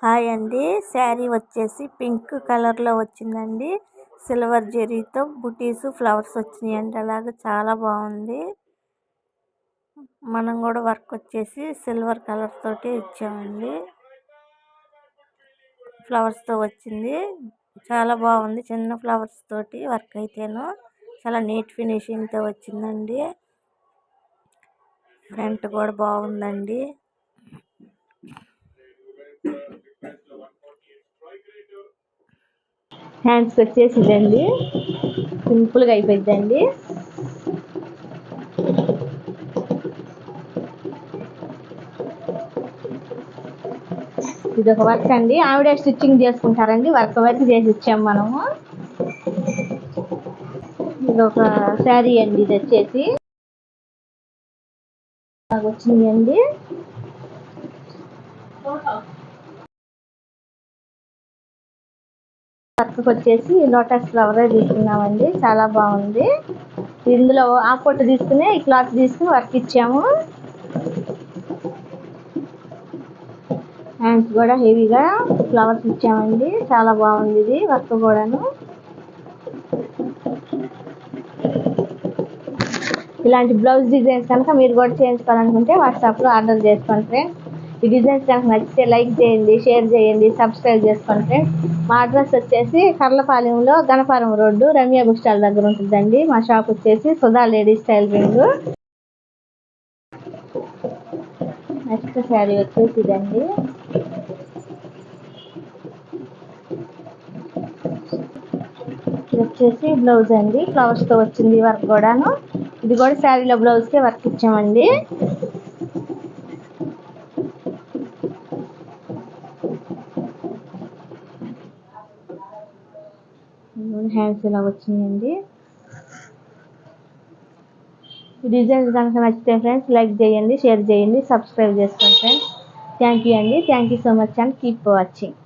Hi అండి. శారీ వచ్చేసి pink కలర్లో వచ్చిందండి. సిల్వర్ జెరీతో బుటీస్ ఫ్లవర్స్ వచ్చినాయండి. అలాగే చాలా బాగుంది. మనం కూడా వర్క్ వచ్చేసి సిల్వర్ కలర్ తోటి ఇచ్చామండి. ఫ్లవర్స్ తో వచ్చింది. చాలా బాగుంది. చిన్న ఫ్లవర్స్ తోటి వర్క్ అయితేను చాలా నీట్ ఫినిషింగ్ తో వచ్చిందండి. ఫ్రంట్ కూడా బాగుందండి. హ్యాండ్స్ వచ్చేసి ఇదండి, సింపుల్గా అయిపోయిందండి. ఇది ఒక వర్క్ అండి. ఆవిడే స్టిచ్చింగ్ చేసుకుంటారండి. వర్క్ చేసి ఇచ్చాము మనము. ఇది ఒక శారీ అండి. ఇది వచ్చేసి వచ్చిందండి. వర్క్ వచ్చేసి లోటస్ ఫ్లవర్ తీసుకున్నామండి. చాలా బాగుంది. ఇందులో ఆ పొట్టు తీసుకుని ఈ క్లాత్ తీసుకుని వర్క్ ఇచ్చాము. హ్యాండ్స్ కూడా హెవీగా ఫ్లవర్స్ ఇచ్చామండి. చాలా బాగుంది ఇది వర్క్ కూడాను. ఇలాంటి బ్లౌజ్ డిజైన్స్ కనుక మీరు కూడా చేయించుకోవాలనుకుంటే వాట్సాప్లో ఆర్డర్ చేసుకోండి ఫ్రెండ్స్. ఈ డిజైన్స్ కనుక నచ్చితే లైక్ చేయండి, షేర్ చేయండి, సబ్స్క్రైబ్ చేసుకోండి ఫ్రెండ్స్. మా అడ్రస్ వచ్చేసి కర్లపాలెంలో Ganaparam road Ramya book stall దగ్గర ఉంటుందండి. మా షాప్ వచ్చేసి Sudha ladies tailoring. Next sari వచ్చేసి ఇదండి. ఇది వచ్చేసి బ్లౌజ్ అండి. ఫ్లవర్స్తో వచ్చింది వర్క్ కూడాను. ఇది కూడా శారీలో బ్లౌజ్కే వర్క్ ఇచ్చామండి. హ్యాండ్స్ ఇలా వచ్చినాయండి. ఈ డిజైన్స్ కనుక నచ్చితే ఫ్రెండ్స్ లైక్ చేయండి, షేర్ చేయండి, సబ్స్క్రైబ్ చేసుకోండి ఫ్రెండ్స్. థ్యాంక్ యూ అండి. Thank you so much and keep watching.